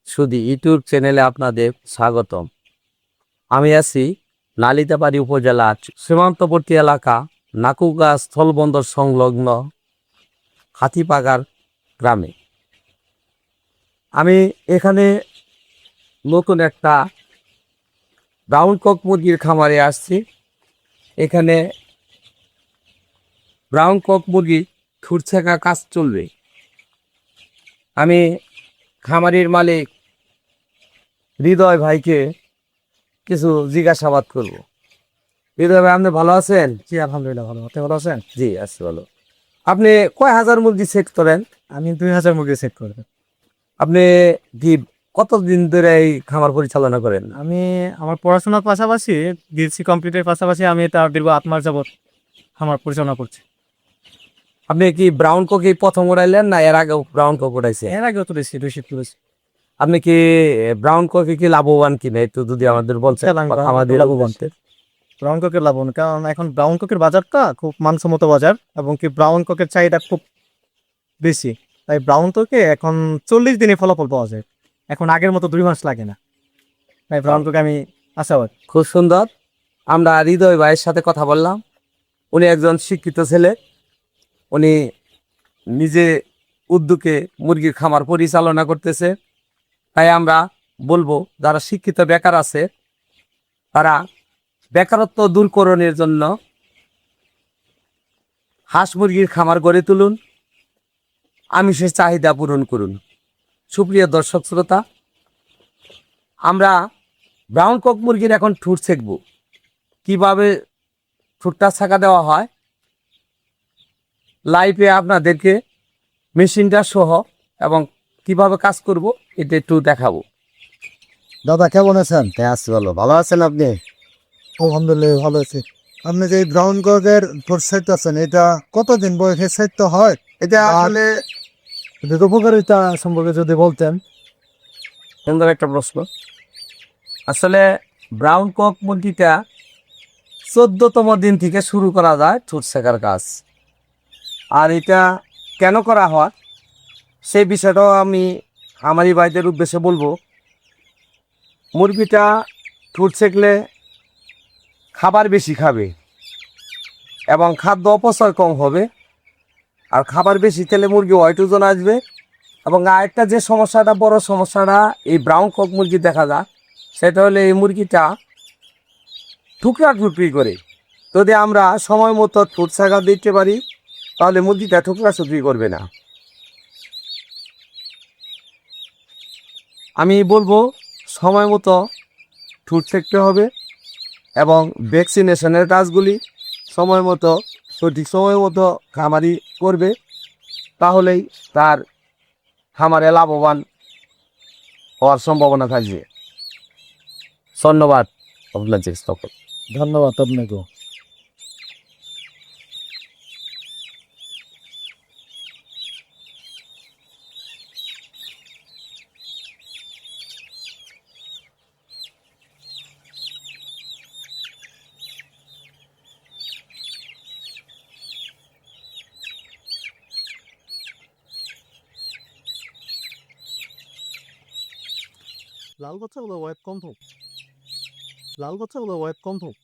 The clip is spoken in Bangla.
শুধু ইউটিউব চ্যানেলে আপনাদের স্বাগতম। আমি আছি নালিতাবাড়ি উপজেলার সীমান্তবর্তী এলাকা নাকুগা স্থলবন্দর সংলগ্ন হাতিপাগার গ্রামে। আমি এখানে নতুন একটা ব্রাউন কক মুরগির খামারে আসছি। এখানে ব্রাউন কক মুরগি ঠুরছেকা কাজ চলবে। আমি খামারির মালিক হৃদয় ভাইকে কিছু জিজ্ঞাসাবাদ করব। হৃদয় ভাই, আপনি ভালো আছেন? জি আলহামদুলিল্লাহ ভালো। আপনি ভালো আছেন? জি আছি ভালো। আপনি কয় হাজার মুরগি সেট করেন? আমি 2000 মুরগি সেট করব। আপনি কি কতদিন ধরে এই খামার পরিচালনা করেন? আমি আমার পড়াশোনার পাশাপাশি বিএসসি কমপ্লিটের পাশাপাশি আমি এটা দীর্ঘ 8 মাস যাবত আমার পরিচালনা করছি। আপনি কি ব্রাউন কোকই প্রথম উড়াইলেন না এর আগেও ব্রাউন কোক উড়াইছে? এর আগেও তো বেশি 200 তুলেছি। আপনি কি ব্রাউন কোকে কি লাভবান কিনা একটু যদি আমাদের বলতেন, আমাদের লাভবান ব্রাউন কোকের লাভবান, কারণ এখন ব্রাউন কোকের বাজারটা খুব মানসম্মত বাজার এবং কি ব্রাউন কোকের চাহিদা খুব বেশি। তাই ব্রাউন কোকে এখন 40 দিনে ফলাফল পাওয়া যায়। এখন আগের মতো 2 মাস লাগে না। তাই ব্রাউন কোকে আমি আশাবাদী। খুব সুন্দর। আমরা হৃদয় ভাইয়ের সাথে কথা বললাম। উনি একজন শিক্ষিত ছেলে। উনি নিজে উদ্যোগে মুরগির খামার পরিচালনা করতেছে। তাই আমরা বলবো, যারা শিক্ষিত বেকার আছে তারা বেকারত্ব দূরকরণের জন্য হাঁস মুরগির খামার গড়ে তুলুন, আমিষের চাহিদা পূরণ করুন। সুপ্রিয় দর্শক শ্রোতা, আমরা ব্রাউন কক মুরগির এখন ঠুট ছেঁকব। কিভাবে ঠুটটা ছাঁকা দেওয়া হয় লাইভে আপনাদেরকে মেশিনটা সহ এবং কিভাবে কাজ করব এটা একটু দেখাবো। দাদা কেমন আছেন? আছি ভালো। ভালো আছেন আপনি? আলহামদুলিল্লাহ ভালো আছি। আপনি যে ব্রাউন ককের সেট আছেন, এটা কতদিন বয়সে সেট তো হয়? এটা আসলে এটার উপকারিতা সম্পর্কে যদি বলতেন। সুন্দর একটা প্রশ্ন। আসলে ব্রাউন কক মুরগিটা 14তম দিন থেকে শুরু করা যায় ঠোঁট শেখার কাজ। আর এটা কেন করা হয় সেই বিষয়টাও আমি আমারই ভাইদের উদ্দেশ্যে বলবো। মুরগিটা ঠোঁট ছেঁকলে খাবার বেশি খাবে এবং খাদ্য অপচয় কম হবে। আর খাবার বেশি খেলে মুরগি ওয়াইট ওজন আসবে। এবং আরেকটা যে সমস্যাটা, বড় সমস্যাটা এই ব্রাউন কক মুরগি দেখা যায়, সেটা হলে এই মুরগিটা টুকরা টুকরি করে। যদি আমরা সময় মতো ঠোঁট ছাঁকা দিতে পারি তাহলে মুরগিটা টুকরা টুকরি করবে না। আমি বলবো সময় মতো ঠোঁট ছেঁকতে হবে এবং ভ্যাকসিনেশনের কাজগুলি সময় মতো সঠিক সময় মতো খামারি করবে, তাহলেই তার খামারে লাভবান হওয়ার সম্ভাবনা থাকবে। ধন্যবাদ আপনার চেষ্টা করুন। ধন্যবাদ আপনাকে। লাল বাচ্চাগুলো ওয়েট কম হোক।